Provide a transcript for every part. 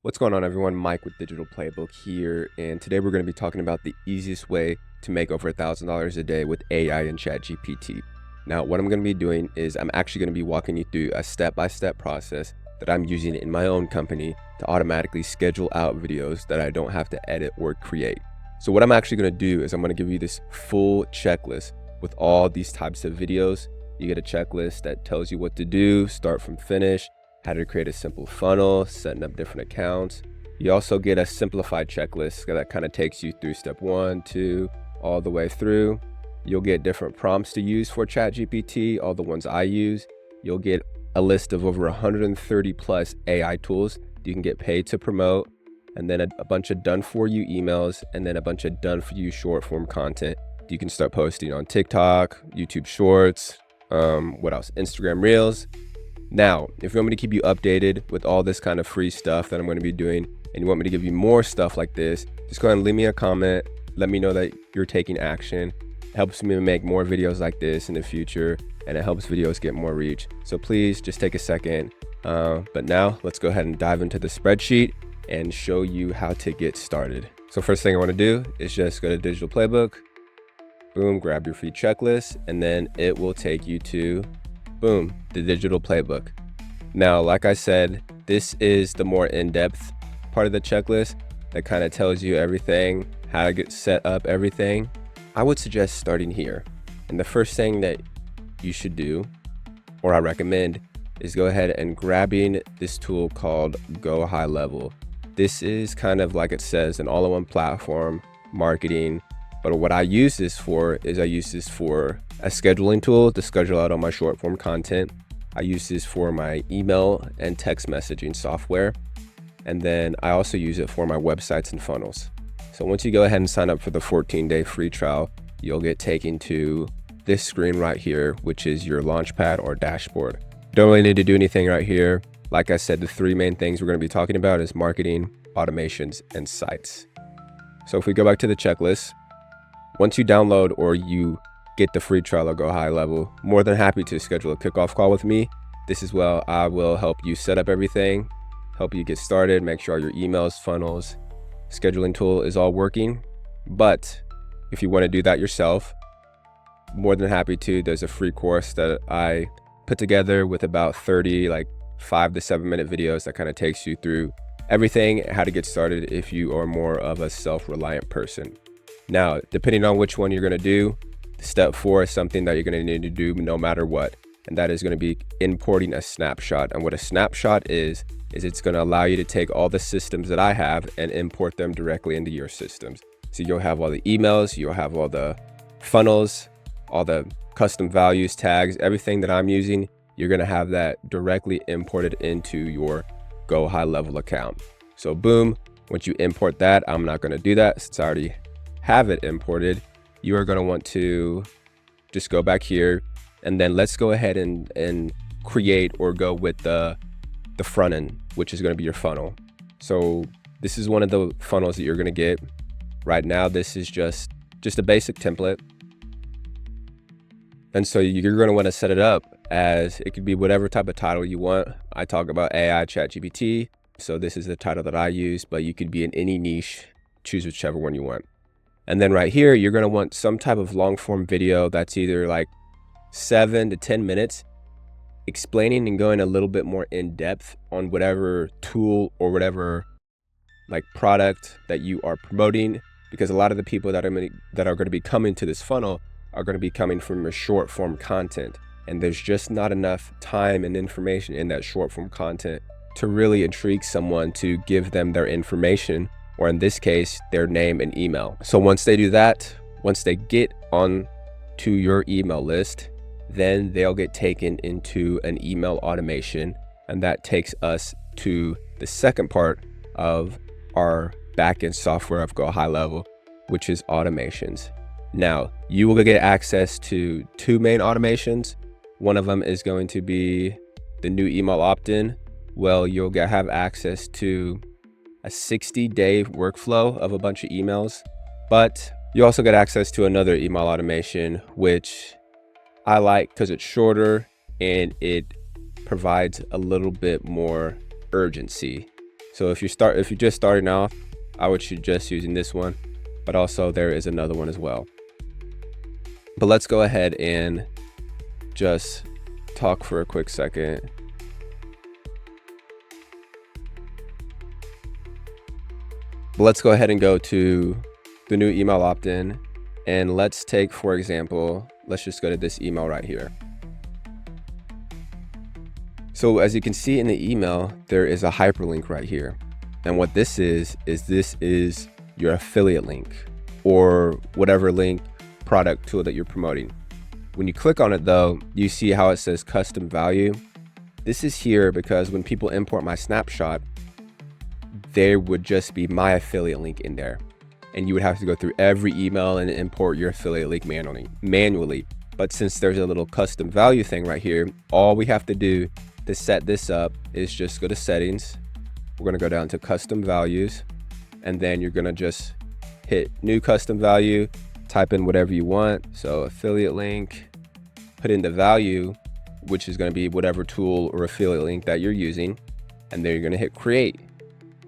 What's going on, everyone? Mike with Digital Playbook here, and today we're going to be talking about the easiest way to make over $1,000 a day with AI and ChatGPT. Now, what I'm going to be doing is I'm actually going to be walking you through a step-by-step process that I'm using in my own company to automatically schedule out videos that I don't have to edit or create. So what I'm actually going to do is I'm going to give you this full checklist with all these types of videos. You get a checklist that tells you what to do, start from finish, how to create a simple funnel, setting up different accounts. You also get a simplified checklist that kind of takes you through step 1, 2, all the way through. You'll get different prompts to use for ChatGPT, all the ones I use. You'll get a list of over 130 plus AI tools you can get paid to promote, and then a bunch of done for you emails, and then a bunch of done for you short form content you can start posting on TikTok, YouTube Shorts, what else? Instagram Reels. Now, if you want me to keep you updated with all this kind of free stuff that I'm going to be doing, and you want me to give you more stuff like this, just go ahead and leave me a comment. Let me know that you're taking action. It helps me make more videos like this in the future, and it helps videos get more reach. So please just take a second. But now let's go ahead and dive into the spreadsheet and show you how to get started. So first thing I want to do is just go to Digital Playbook, boom, grab your free checklist, and then it will take you to boom, the Digital Playbook. Now, like I said, this is the more in-depth part of the checklist that kind of tells you everything, how to get set up everything. I would suggest starting here. And the first thing that you should do, or I recommend, is go ahead and grabbing this tool called Go High Level. This is kind of like it says, an all-in-one platform, marketing. But what I use this for is I use this for a scheduling tool to schedule out all my short form content. I use this for my email and text messaging software. And then I also use it for my websites and funnels. So once you go ahead and sign up for the 14-day free trial, you'll get taken to this screen right here, which is your launchpad or dashboard. Don't really need to do anything right here. Like I said, the three main things we're going to be talking about is marketing, automations, and sites. So if we go back to the checklist, once you download or you get the free trial or Go High Level, more than happy to schedule a kickoff call with me. This is where I will help you set up everything, help you get started, make sure all your emails, funnels, scheduling tool is all working. But if you want to do that yourself, more than happy to. There's a free course that I put together with about 30 like 5 to 7 minute videos that kind of takes you through everything, how to get started if you are more of a self-reliant person. Now, depending on which one you're going to do, step 4 is something that you're going to need to do no matter what. And that is going to be importing a snapshot. And what a snapshot is it's going to allow you to take all the systems that I have and import them directly into your systems. So you'll have all the emails, you'll have all the funnels, all the custom values, tags, everything that I'm using, you're going to have that directly imported into your Go High Level account. So boom, once you import that, I'm not going to do that since I already have it imported. You are going to want to just go back here, and then let's go ahead and create or go with the front end, which is going to be your funnel. So this is one of the funnels that you're going to get right now. This is just a basic template. And so you're going to want to set it up as it could be whatever type of title you want. I talk about AI ChatGPT, so this is the title that I use, but you could be in any niche, choose whichever one you want. And then right here, you're going to want some type of long form video that's either like 7 to 10 minutes, explaining and going a little bit more in depth on whatever tool or whatever like product that you are promoting. Because a lot of the people that are going to be coming to this funnel are going to be coming from your short form content. And there's just not enough time and information in that short form content to really intrigue someone to give them their information, or in this case, their name and email. So once they do that, once they get on to your email list, then they'll get taken into an email automation. And that takes us to the second part of our backend software of Go High Level, which is automations. Now, you will get access to 2 main automations. One of them is going to be the new email opt-in. Well, you'll have access to a 60-day workflow of a bunch of emails, but you also get access to another email automation, which I like because it's shorter and it provides a little bit more urgency. So if you're just starting off, I would suggest using this one, but also there is another one as well. But let's go ahead and just talk for a quick second. But let's go ahead and go to the new email opt-in, and let's take, for example, let's just go to this email right here. So as you can see in the email, there is a hyperlink right here. And what this is your affiliate link or whatever link product tool that you're promoting. When you click on it though, you see how it says custom value. This is here because when people import my snapshot, there would just be my affiliate link in there. And you would have to go through every email and import your affiliate link manually. But since there's a little custom value thing right here, all we have to do to set this up is just go to settings. We're gonna go down to custom values, and then you're gonna just hit new custom value, type in whatever you want. So affiliate link, put in the value, which is gonna be whatever tool or affiliate link that you're using. And then you're gonna hit create.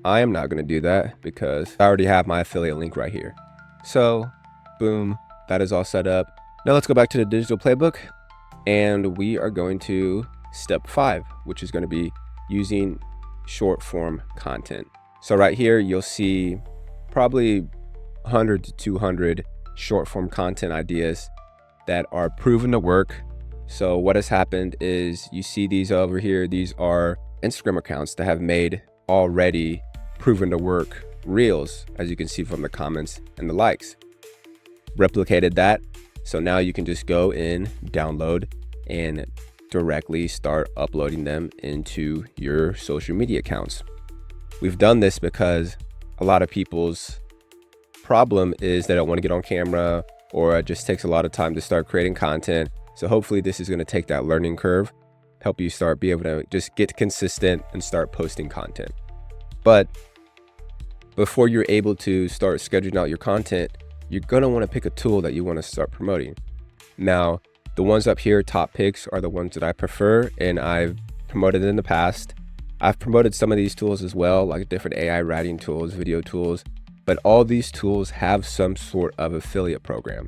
I am not gonna do that because I already have my affiliate link right here. So boom, that is all set up. Now let's go back to the digital playbook, and we are going to step 5, which is gonna be using short form content. So right here, you'll see probably 100 to 200 short form content ideas that are proven to work. So what has happened is you see these over here. These are Instagram accounts that have made already proven to work reels, as you can see from the comments and the likes. Replicated that. So now you can just go in, download, and directly start uploading them into your social media accounts. We've done this because a lot of people's problem is they don't want to get on camera, or it just takes a lot of time to start creating content. So hopefully this is going to take that learning curve, help you be able to just get consistent and start posting content. But before you're able to start scheduling out your content, you're going to want to pick a tool that you want to start promoting. Now, the ones up here, top picks, are the ones that I prefer, and I've promoted in the past. I've promoted some of these tools as well, like different AI writing tools, video tools, but all these tools have some sort of affiliate program.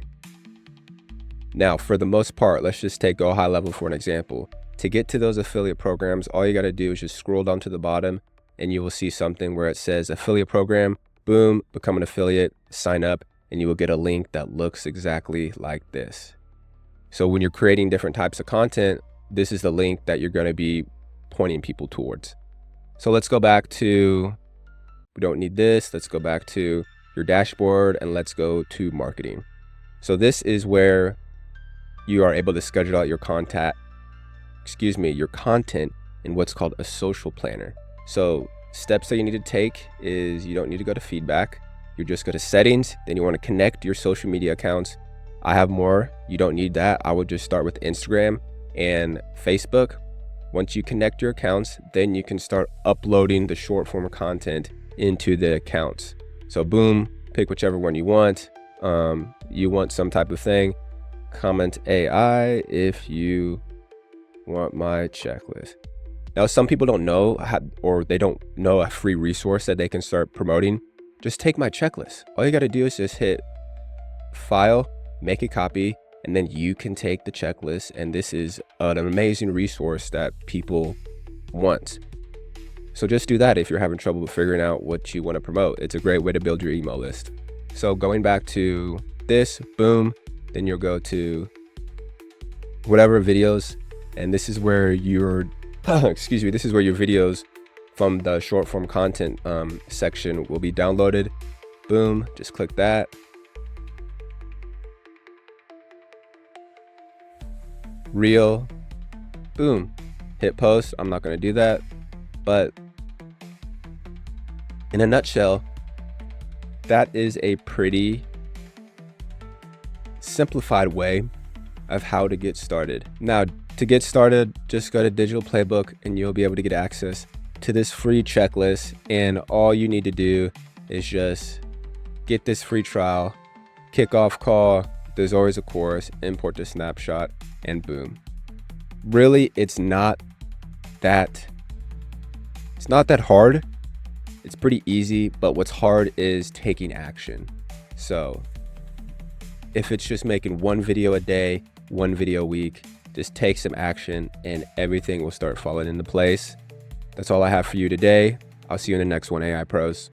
Now, for the most part, let's just go high level for an example. To get to those affiliate programs, all you got to do is just scroll down to the bottom, and you will see something where it says affiliate program, boom, become an affiliate, sign up, and you will get a link that looks exactly like this. So when you're creating different types of content, this is the link that you're going to be pointing people towards. So let's go back to, we don't need this. Let's go back to your dashboard, and let's go to marketing. So this is where you are able to schedule out your content in what's called a social planner. So steps that you need to take is you don't need to go to feedback. You just go to settings, then you want to connect your social media accounts. I have more. You don't need that. I would just start with Instagram and Facebook. Once you connect your accounts, then you can start uploading the short form content into the accounts. So boom, pick whichever one you want. You want some type of thing. Comment AI if you want my checklist. Now, some people don't know or they don't know a free resource that they can start promoting. Just take my checklist. All you got to do is just hit file, make a copy, and then you can take the checklist. And this is an amazing resource that people want. So just do that if you're having trouble figuring out what you want to promote. It's a great way to build your email list. So going back to this, boom, then you'll go to whatever videos, and this is where your this is where your videos from the short form content section will be downloaded. Boom, just click that. Reel, boom, hit post. I'm not going to do that, but in a nutshell, that is a pretty simplified way of how to get started. Now, to get started, just go to Digital Playbook and you'll be able to get access to this free checklist. And all you need to do is just get this free trial, kickoff call. There's always a course, import the snapshot, and boom. Really, it's not that hard. It's pretty easy, but what's hard is taking action. So if it's just making one video a day, one video a week, just take some action and everything will start falling into place. That's all I have for you today. I'll see you in the next one, AI Pros.